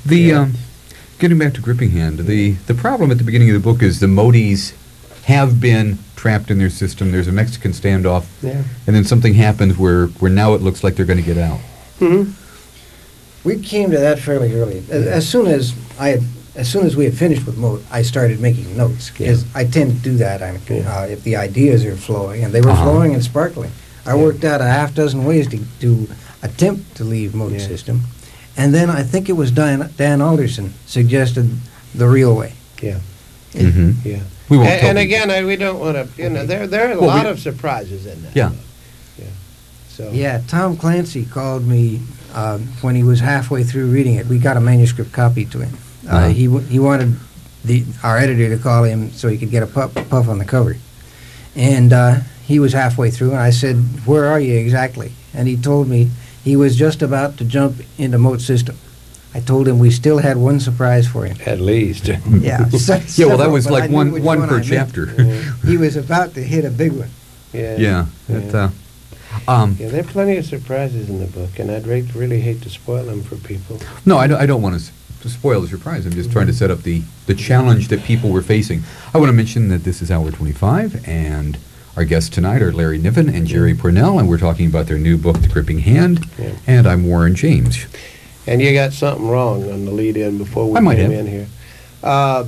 The getting back to Gripping Hand, the problem at the beginning of the book is the Modis have been trapped in their system. There's a Mexican standoff, and then something happens where now it looks like they're going to get out. We came to that fairly early. As soon as we had finished with Moat, I started making notes, because I tend to do that if the ideas are flowing, and they were flowing and sparkling. I worked out a half dozen ways to attempt to leave Moat system, and then I think it was Dan Alderson suggested the real way. Yeah. We won't and again, we don't want to, there are a lot of surprises in that book. So. Tom Clancy called me when he was halfway through reading it. We got a manuscript copy to him. He wanted our editor to call him so he could get a puff on the cover. And he was halfway through, and I said, "Where are you exactly?" And he told me he was just about to jump into Moat system. I told him we still had one surprise for him. At least. Well, that was like one per chapter. He was about to hit a big one. There are plenty of surprises in the book, and I'd really hate to spoil them for people. No, I don't want to spoil the surprise. I'm just trying to set up the challenge that people were facing. I want to mention that this is Hour 25, and our guests tonight are Larry Niven and Jerry Pournelle, and we're talking about their new book, The Gripping Hand, and I'm Warren James. And you got something wrong on the lead-in before we came in here. I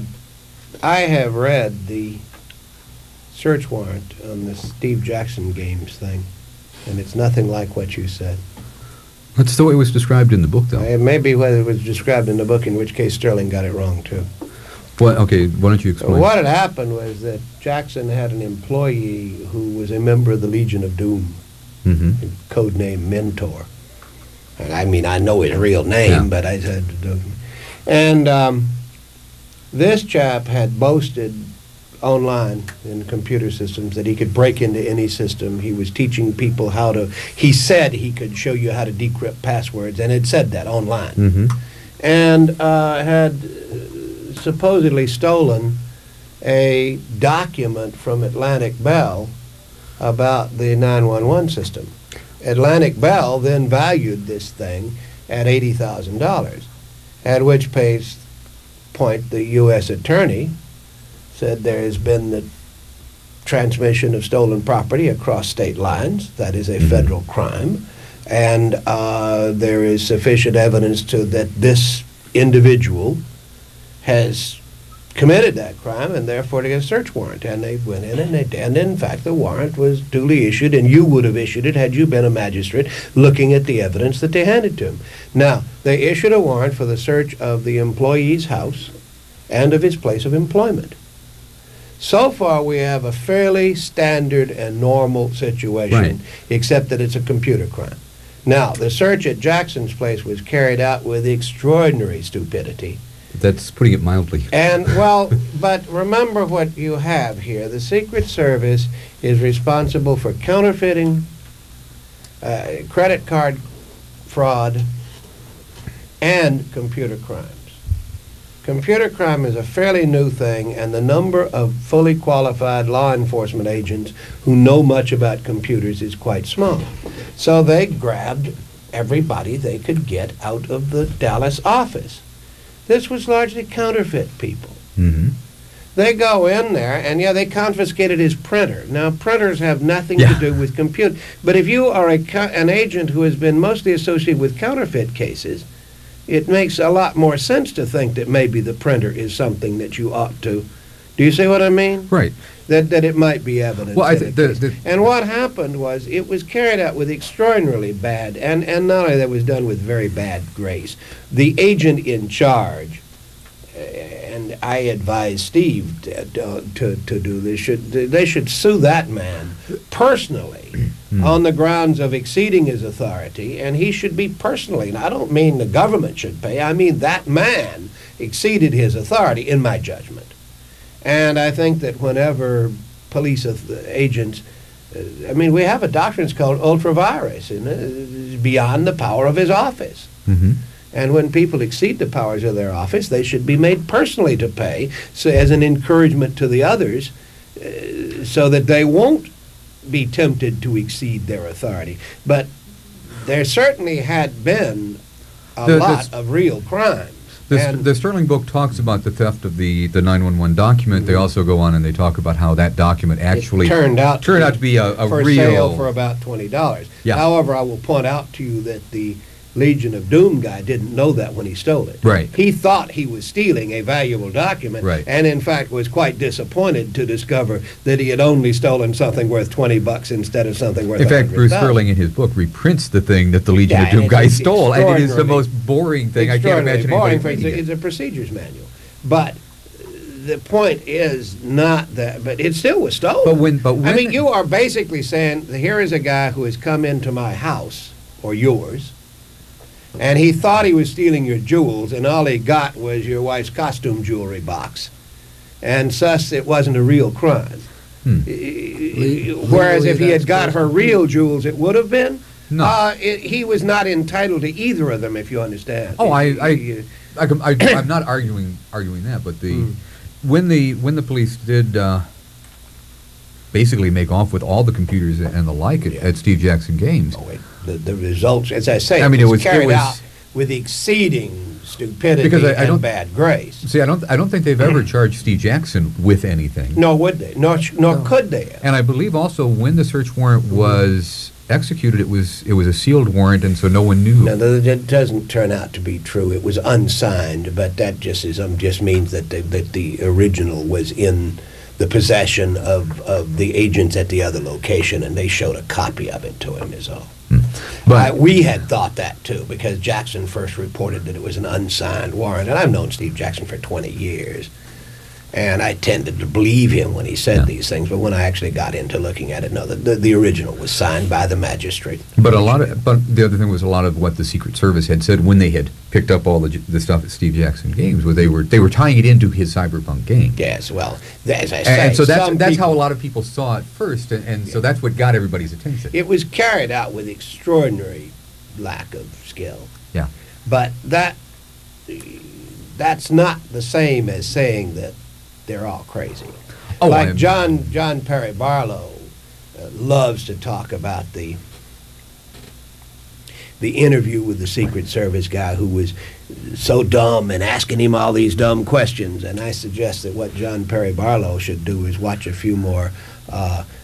have read the search warrant on the Steve Jackson Games thing, and it's nothing like what you said. That's the way it was described in the book, though. It may be whether it was described in the book, in which case Sterling got it wrong, too. Well, okay, why don't you explain? What had happened was that Jackson had an employee who was a member of the Legion of Doom, codename Mentor. I mean, I know his real name, but I said... And this chap had boasted online in computer systems that he could break into any system. He was teaching people how to... He said he could show you how to decrypt passwords, and it said that online. And had supposedly stolen a document from Atlantic Bell about the 911 system. Atlantic Bell then valued this thing at $80,000, at which point the U.S. attorney said there has been the transmission of stolen property across state lines. That is a federal crime, and there is sufficient evidence that this individual has committed that crime, and therefore to get a search warrant. And they went in, and in fact the warrant was duly issued, and you would have issued it had you been a magistrate looking at the evidence that they handed to him. Now, they issued a warrant for the search of the employee's house and of his place of employment. So far, we have a fairly standard and normal situation, except that it's a computer crime. Now, the search at Jackson's place was carried out with extraordinary stupidity. That's putting it mildly. And, well, but remember what you have here. The Secret Service is responsible for counterfeiting, credit card fraud, and computer crimes. Computer crime is a fairly new thing, and the number of fully qualified law enforcement agents who know much about computers is quite small. So they grabbed everybody they could get out of the Dallas office. This was largely counterfeit people. They go in there, and they confiscated his printer. Now, printers have nothing to do with compute. But if you are an agent who has been mostly associated with counterfeit cases, it makes a lot more sense to think that maybe the printer is something that you ought to... Do you see what I mean? Right. That it might be evidence. Well, and what happened was it was carried out with extraordinarily bad, and not only that, was done with very bad grace. The agent in charge, and I advise Steve to do this, they should sue that man personally on the grounds of exceeding his authority, and he should be personally, and I don't mean the government should pay, I mean that man exceeded his authority, in my judgment. And I think that whenever police agents, I mean, we have a doctrine called ultra vires, and it's beyond the power of his office. And when people exceed the powers of their office, they should be made personally to pay, so as an encouragement to the others, so that they won't be tempted to exceed their authority. But there certainly had been a lot of real crimes. The Sterling book talks about the theft of the 911 document. They also go on and they talk about how that document actually turned out to be a for real sale for about $20. Yeah. However, I will point out to you that the Legion of Doom guy didn't know that when he stole it. Right. He thought he was stealing a valuable document, right, and in fact was quite disappointed to discover that he had only stolen something worth $20 instead of something worth. In fact, Bruce Sterling in his book reprints the thing that the Legion of Doom guy stole, and it is the most boring thing. I can't imagine anybody reading it. It's a procedures manual, but the point is not that, but it still was stolen. But when I mean, you are basically saying, here is a guy who has come into my house, or yours, and he thought he was stealing your jewels, and all he got was your wife's costume jewelry box. And thus, it wasn't a real crime. Whereas if he had got her real jewels, it would have been. No. He was not entitled to either of them, if you understand. Oh, I'm not arguing that, but when the police did basically make off with all the computers and the like at Steve Jackson Games. Oh, the results, as I say, I mean, it was carried out with exceeding stupidity and bad grace. See, I don't think they've ever charged Steve Jackson with anything. Nor would they. Nor could they have. And I believe also when the search warrant was executed, it was a sealed warrant, and so no one knew. No, that doesn't turn out to be true. It was unsigned, but that just means that the original was in the possession of the agents at the other location, and they showed a copy of it to him, is all. But we had thought that too, because Jackson first reported that it was an unsigned warrant, and I've known Steve Jackson for 20 years, and I tended to believe him when he said these things. But when I actually got into looking at it, no, the original was signed by the magistrate. But the other thing was a lot of what the Secret Service had said when they had picked up all the stuff at Steve Jackson Games, where they were tying it into his cyberpunk game. Yes, well, as I say, and so that's how a lot of people saw it first, and so that's what got everybody's attention. It was carried out with extraordinary lack of skill. Yeah. But that's not the same as saying that they're all crazy. Oh, like John Perry Barlow loves to talk about the interview with the Secret Service guy who was so dumb and asking him all these dumb questions. And I suggest that what John Perry Barlow should do is watch a few more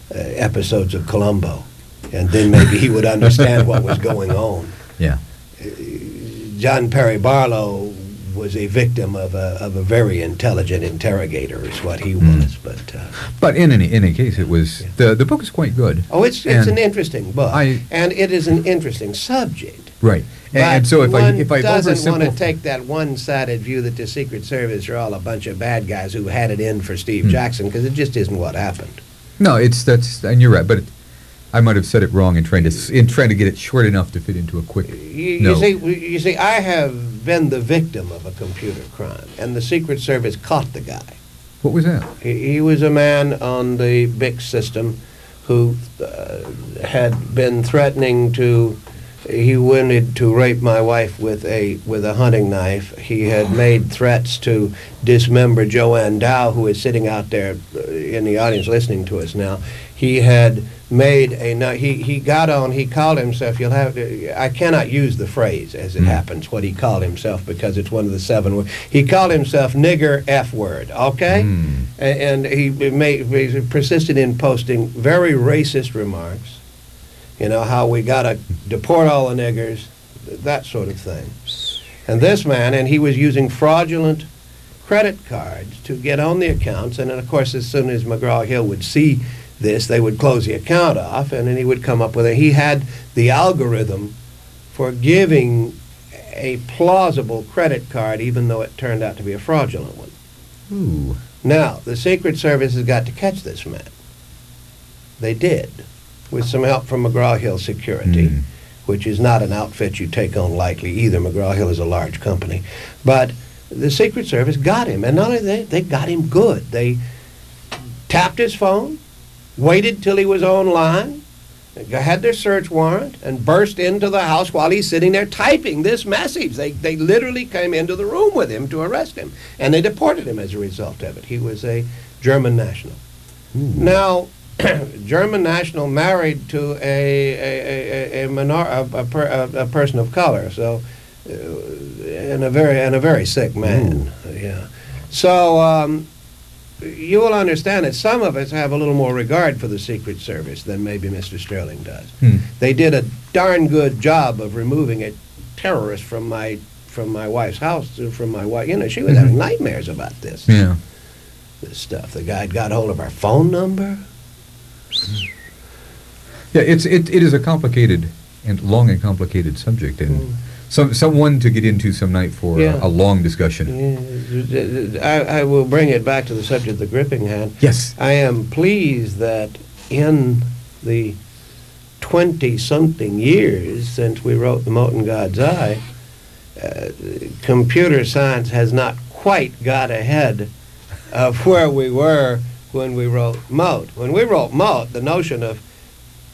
episodes of Columbo, and then maybe he would understand what was going on. Yeah. John Perry Barlow was a victim of a very intelligent interrogator, is what he was. But in any case, it was the book is quite good. Oh, it's an interesting book, and it is an interesting subject. Right. And so if I doesn't want to take that one-sided view that the Secret Service are all a bunch of bad guys who had it in for Steve Jackson, because it just isn't what happened. No, and you're right, but I might have said it wrong in trying to get it short enough to fit into a quick. You see, I have been the victim of a computer crime, and the Secret Service caught the guy. What was that? He was a man on the BIC system who had been threatening to. He wanted to rape my wife with a hunting knife. He had made threats to dismember Joanne Dow, who is sitting out there in the audience listening to us now. He had made he called himself, I cannot use the phrase as it happens, what he called himself, because it's one of the 7 words. He called himself nigger F word, okay? And he persisted in posting very racist remarks. You know, how we got to deport all the niggers, that sort of thing. And this man, and he was using fraudulent credit cards to get on the accounts, and then, of course, as soon as McGraw-Hill would see this, they would close the account off, and then he would come up with he had the algorithm for giving a plausible credit card, even though it turned out to be a fraudulent one. Ooh. Now, the Secret Service has got to catch this man. They did, with some help from McGraw-Hill Security, which is not an outfit you take on lightly either. McGraw-Hill is a large company. But the Secret Service got him, and not only that, they got him good. They tapped his phone, waited till he was online, had their search warrant, and burst into the house while he's sitting there typing this message. They literally came into the room with him to arrest him, and they deported him as a result of it. He was a German national. Now, German national married to a person of color, so and a very sick man. Yeah. So you will understand that some of us have a little more regard for the Secret Service than maybe Mr. Sterling does. They did a darn good job of removing a terrorist from my wife's house, from my wife. You know, she was having nightmares about this. Yeah. This stuff. The guy got hold of our phone number. Yeah, it is a complicated and long and complicated subject, and someone to get into some night for a long discussion. Yeah. I will bring it back to the subject of the gripping hand. Yes. I am pleased that in the 20-something years since we wrote The Mote in God's Eye, computer science has not quite got ahead of where we were when we wrote Mote. When we wrote Mote, the notion of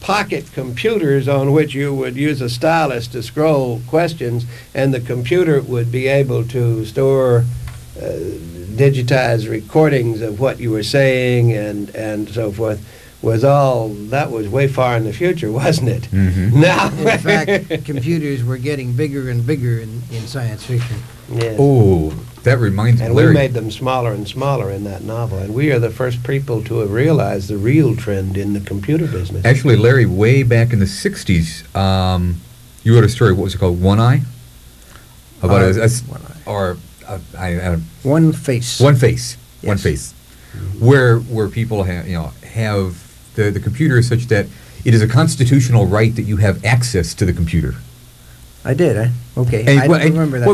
pocket computers on which you would use a stylus to scroll questions and the computer would be able to store digitized recordings of what you were saying and so forth that was way far in the future, wasn't it? Now, in fact, computers were getting bigger and bigger in science fiction. Yes. Oh, that reminds me. And we made them smaller and smaller in that novel, and we are the first people to have realized the real trend in the computer business. Actually, Larry, way back in the 60s, you wrote a story, what was it called, One Eye? About One Eye. Or, One Face. One Face. Yes. One Face. Where people have the computer is such that it is a constitutional right that you have access to the computer. I did. Okay. And I don't remember that.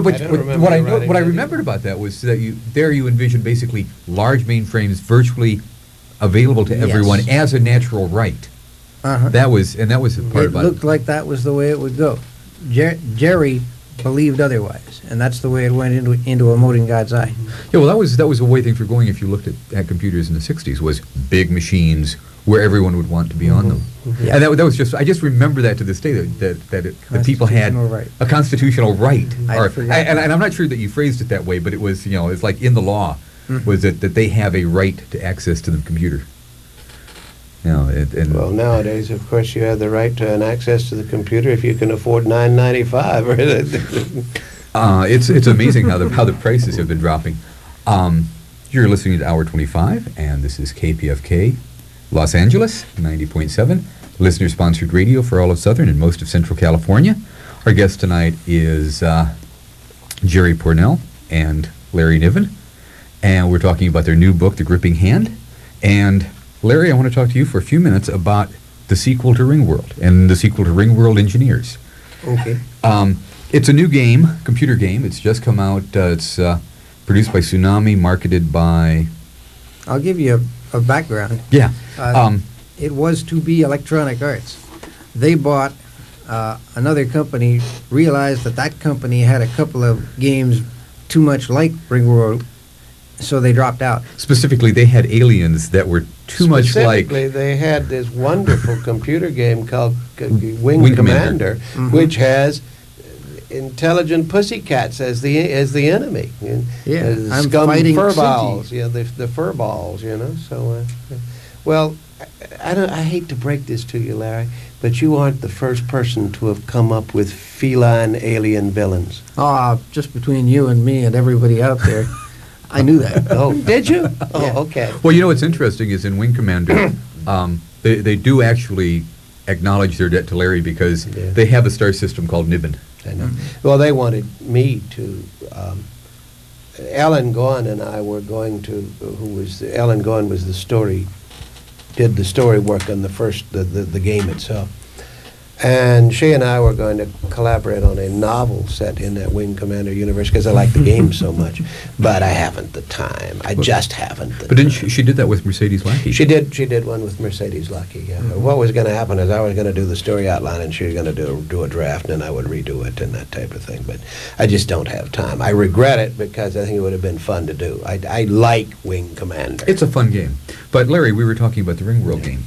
What I remembered about that was that you envisioned basically large mainframes virtually available to everyone as a natural right. That was a part about it. It looked like that was the way it would go. Jerry believed otherwise, and that's the way it went into A Mote in God's Eye. Yeah, well, that was the way things were going. If you looked at computers in the 60s, was big machines where everyone would want to be on them. Yeah. And that was just, I just remember that to this day, that people had a constitutional right. And I'm not sure that you phrased it that way, but it was, it's like in the law, was that they have a right to access to the computer. Well, nowadays, of course, you have the right to an access to the computer if you can afford $9.95. It's amazing how the prices have been dropping. You're listening to Hour 25, and this is KPFK Los Angeles, 90.7, listener-sponsored radio for all of Southern and most of Central California. Our guest tonight is Jerry Pournelle and Larry Niven, and we're talking about their new book, The Gripping Hand. And Larry, I want to talk to you for a few minutes about the sequel to Ringworld and the sequel to Ringworld Engineers. Okay. It's a new game, computer game. It's just come out. It's produced by Tsunami, marketed by... I'll give you a background. Yeah. It was to be Electronic Arts. They bought another company, realized that company had a couple of games too much like Ringworld, so they dropped out. Specifically, they had aliens that were too much like... Specifically, they had this wonderful computer game called Wing Commander, which has intelligent pussycats as the enemy. Yeah, I'm scum fighting furballs. Yeah, the furballs. So, well, I hate to break this to you, Larry, but you aren't the first person to have come up with feline alien villains. Just between you and me and everybody out there. I knew that. Oh, did you? Oh, yeah. Okay. Well, what's interesting is in Wing Commander, they do actually acknowledge their debt to Larry because they have a star system called Niven. I know. Well, they wanted me to. Ellen Gaughan and I were going to. Ellen Gaughan was did the story work on the game itself. And she and I were going to collaborate on a novel set in that Wing Commander universe because I like the game so much. But I haven't the time. I just haven't the time. But didn't she did that with Mercedes Lackey? She did one with Mercedes Lackey, yeah. What was going to happen is I was going to do the story outline and she was going to do a draft and I would redo it and that type of thing. But I just don't have time. I regret it because I think it would have been fun to do. I like Wing Commander. It's a fun game. But Larry, we were talking about the Ringworld game.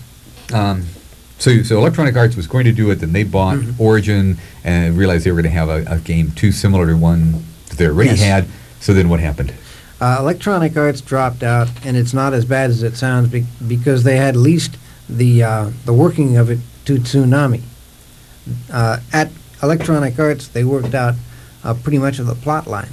So Electronic Arts was going to do it, then they bought Origin and realized they were going to have a game too similar to one that they already had. So then what happened? Electronic Arts dropped out, and it's not as bad as it sounds because they had leased the working of it to Tsunami. At Electronic Arts, they worked out pretty much of the plot line.